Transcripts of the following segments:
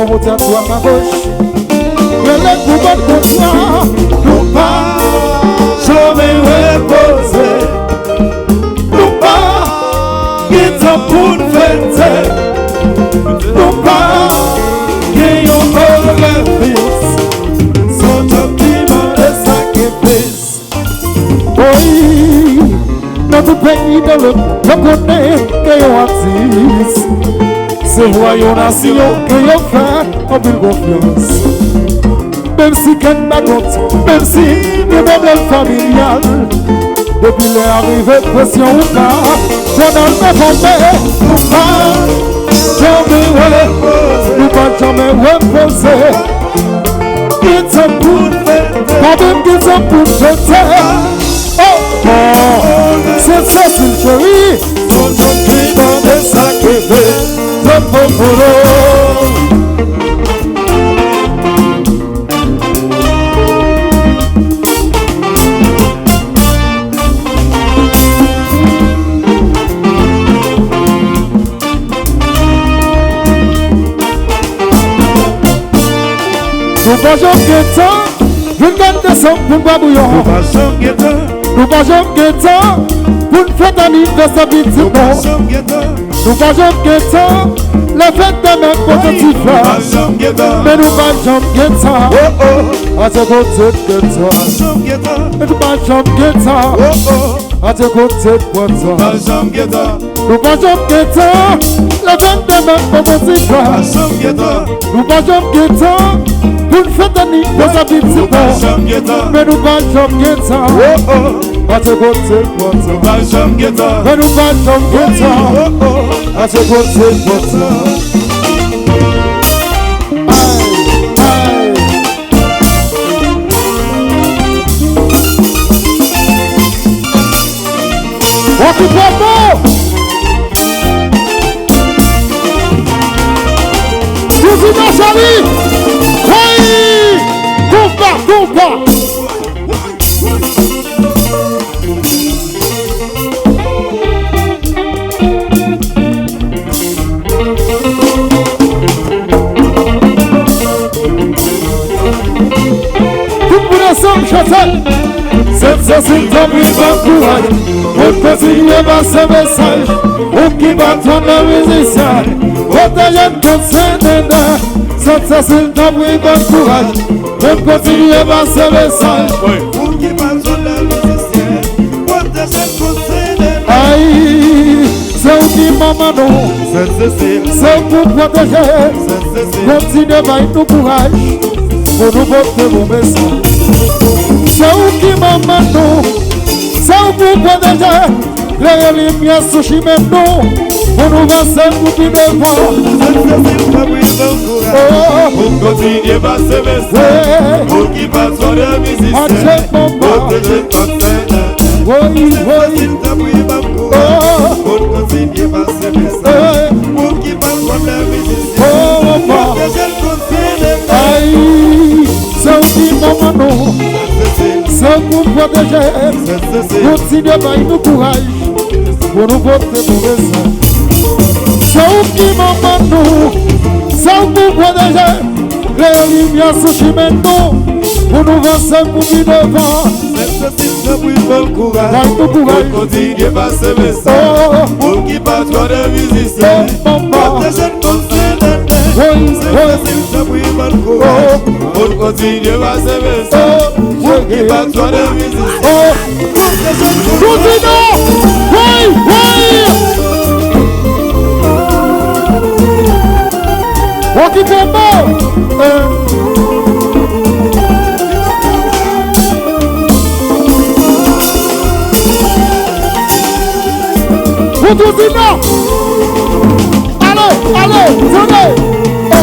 pour monter à toi ma gauche. Relève pour votre contrat. Nous pas jamais reposer. Nous pas qui t'en pour nous fêter. Nous pas qui ont pour le fils. Sans ton piment de sacrifice. Oui, notre pays de le reconnaît que yon artiste. C'est royaume nation que yon fait en pile confiance. Même si qu'elle bagotte, même si les problèmes familiales. Depuis l'arrivée de pression ou pas, pendant le fondé, nous pas jamais reposer. Qu'ils sont pour fêter, pas même qu'ils sont pour fêter. Oh, c'est ça, c'est le chéri. Son ton piment de sacrifice, le popolo. Nous pas jamais guettant, je gagne des sommes pour boire bouillon. Nous pas jamais guettant, nous pas jamais guettant, pour une fête d'anniversaire petit bon. Nous pas jamais guettant, la fête de notre petit frère. Mais nous pas jamais guettant, à tes côtés de toi. Mais nous pas jamais guettant, à tes côtés de toi. Nous pas jamais guettant, la fête de notre petit frère. Nous pas jamais guettant. Pour une fête d'anniversaire petit bon. Mais nous pas jamais guettant, à tes côtés de toi. Mais nous pas jamais guettant, à tes côtés de toi. On se prend bon. Vous êtes ma chérie. Oui. Compa. Tout pour les sommes chassés. Cette Cécile t'a pris bon courage. On continue par ce message. On qui bat ton musicien. On t'aime comme c'est dedans. Cette Cécile t'a pris bon courage. On continue par ce message. On qui bat ton musicien. On t'aime comme c'est dedans. Aïe, c'est où qui maman non. Cette Cécile, c'est pour protéger. Cette Cécile, continue par nous courage. Pour nous porter vos messages. C'est où qui maman non. C'est où pour protéger. Les lumières sous chemin non. On nous va seul pour qui devant. On continue par ce message. Pour qui passe sur la musique. Protéger ton Seigneur. On continue par ce message. Pour qui passe sur la musique. Protéger ton Seigneur. Aïe, c'est aussi maman non. C'est pour protéger. Continuez par nous courage. Pour nous porter nos messages. C'est où qui maman nous. C'est où pour protéger. Les lumières sous chemin nous. Pour nous avancer pour qui devant. C'est pour bon courage. Pour continuer par ce message. Pour qui passe sur la musique. Protéger ton Seigneur. C'est pour bon courage. Pour continuer par ce message. Pour qui passe sur la musique. On qui fait bon. Vous tout dites non. Allez, venez. Oh.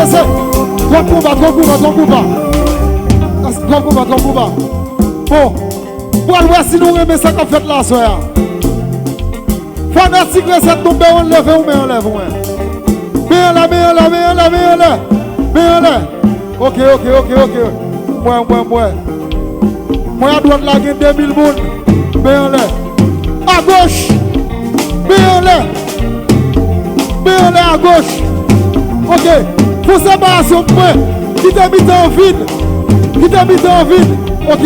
Descez. Trois combats. Bon, pour voir si nous remettons ça qu'on fait là, soya. Fanatique, cette tombe, on lève ou mais on lève. Mais Ok. Moi, à droite là, il y a 2000 personnes. Mais on lève. gauche. Béolé à gauche. Ok. Pour séparation, point. Qui t'a mis en vide. Ok.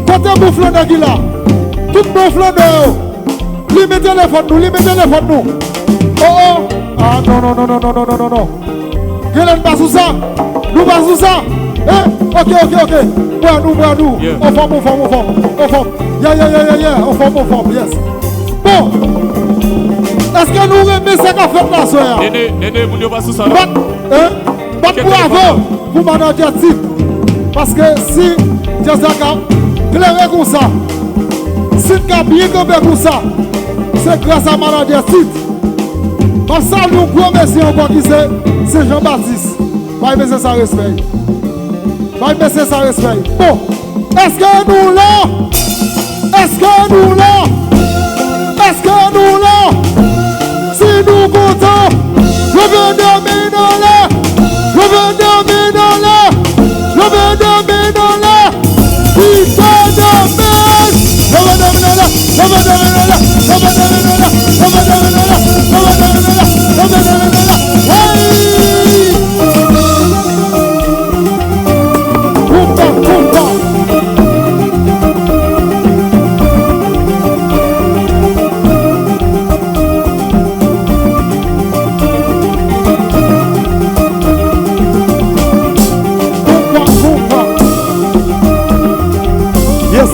Côté bouffle de là. Tout bouffle de haut. Lui mettez les photos nous. Oh. Ah non. Gelen pas sous ça. Nous pas sous ça. Ok. Bois nous. Yeah. On forme. Yeah. On forme, yes. Bon. Est-ce que nous remettons ça qu'a fait la soeur? Néné, vous ne pas sous ça. Pas bravo pour manager type. Parce que si Jazaka claire comme ça, si tu as bien campé comme ça, c'est grâce à manager type. Parce que nous gros merci encore qui c'est Jean-Baptiste. Pas baisser sa respect. Bon, est-ce que nous là? Si nous comptons, je veux dormir dans l'air. Putain de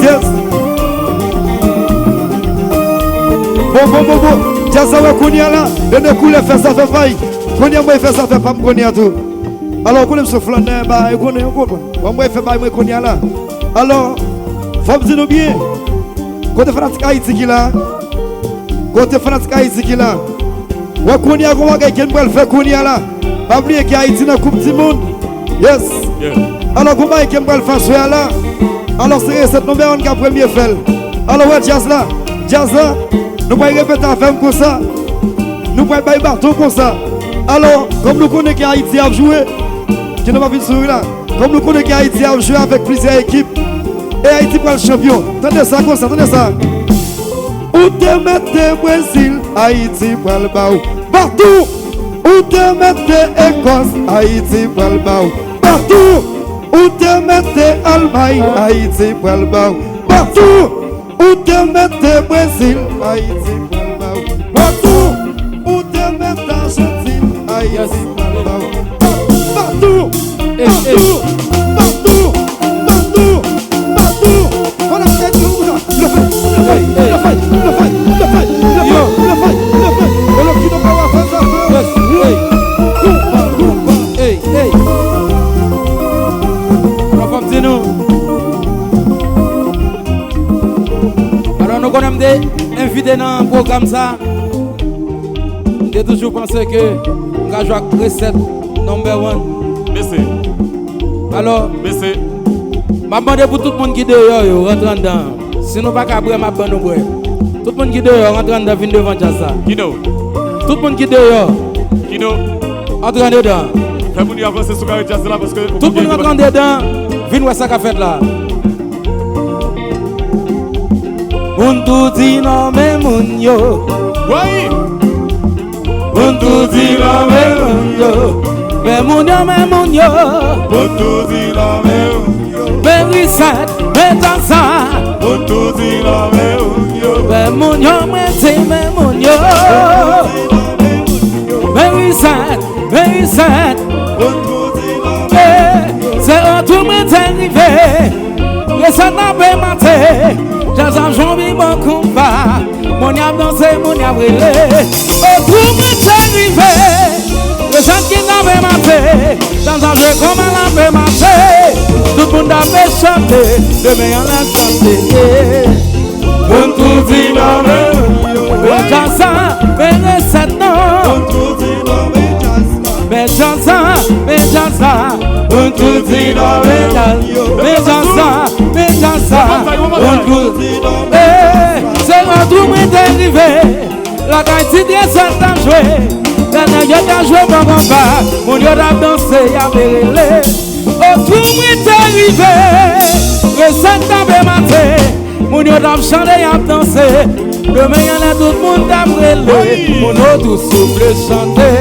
Yes. Bon. Jazawa Kounia là, de ne couler faire ça fait faille. Kounia moi faire ça fait pas me connaître tout. Alors qu'on me souffle là, bah connaît. Moi fait pas moi Kounia là. Alors faut me dire bien. Côté fanatique Haïti qui là. Wa Kounia comment quelqu'un peut faire Kounia là. Pas oublier que Haïti dans Coupe du monde. Yes. Alors comment quelqu'un peut faire ça là. Alors c'est cette nouvelle on a premier fait. Alors ouais jazz là, nous pouvons répéter à faire comme ça. Nous pouvons pas battre comme ça. Alors comme nous connaissons qu'Haïti a joué, qui n'a pas vu de sourire là. Comme nous connaissons qu'Haïti a joué avec plusieurs équipes et Haïti pour le champion. Attendez ça comme ça, Où te mettez Brésil, Haïti pour le baou. Partout. Où te mettez Écosse, Haïti pour le baou. Partout. Où te mettez Allemagne, Haïti pour le baou. Partout. Où te mettez Brésil, Haïti pour le baou. Partout. Où te mettez Argentine, Haïti pour le baou. Partout. Voilà, c'est tout ça. Le fait. Alors nous connaissons des invités dans un programme ça. J'ai toujours pensé que on va jouer avec recette number 1. Merci. Alors, Merci. je demande pour tout le monde qui est dehors, rentre dedans. Si nous pas capable ma bonne boire. Tout le monde qui est dehors, rentre dedans, vient devant ça. Kino. Tout le monde qui est dehors, Kino. entre dedans. Fais-vous nous avancer sur le jazz là parce que Tout le monde rentre dedans, vient voir ça qu'a fait là. On tout dit non mais mon yo. Oui. On tout dit non mais mon yo. Mais mon yo. On tout dit la même. Mais oui ça, mais dans ça. On tout dit la même. Mais mon yo, mais c'est mais mon yo. Mais oui ça. C'est un tout m'est arrivé. Le ça n'a pas maté. J'en j'envie mon combat. Mon yab dansé, mon yab brûlé. Oh tout m'est arrivé. Le ça qui n'a pas maté. Dans un jeu comme elle a pas maté. Tout le monde a fait chanter. Demain on a chanté. On tout dit non mais Benjansa, Benjansa non. On tout dit non Benjansa, on tout dit non Benjansa, on tout dit non. C'est un tout m'est arrivé. La Haïti dit ça t'a joué. La nègre t'a joué mon combat. Mon Dieu t'a dansé, y'a brûlé. Oh tout m'est arrivé. Le sang t'a maté. Mon yo t'a chanté, y'a dansé. Demain y'en a tout le monde t'a brûlé. Mon yo tout souffle chanter.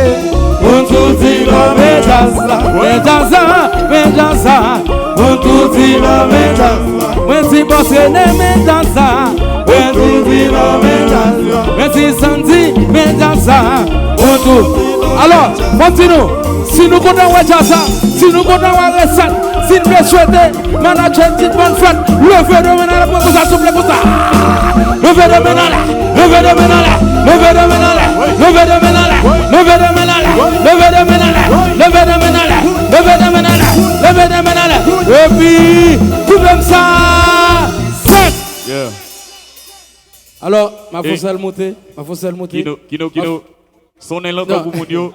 Mon tout dit la méjasa. Mon tout dit la méjasa. Mon si bosse ne méjasa. Mon tout dit la méjasa. Mon si senti méjasa. Mon tout. Alors, continue. Si nous comptons à ça, si nous comptons à recette, si nous voulons souhaiter, manager une petite bonne fête, levez de main pour ça, souple pour ça. Levez de main là, levez de main là, levez de main là, levez de main là, levez de main là, levez de main là, levez de main là, levez de main là, levez de main là. Et puis, tout comme ça, 5. Alors, ma fosselle montée, Kino, sonnez l'autre pour mon Dieu.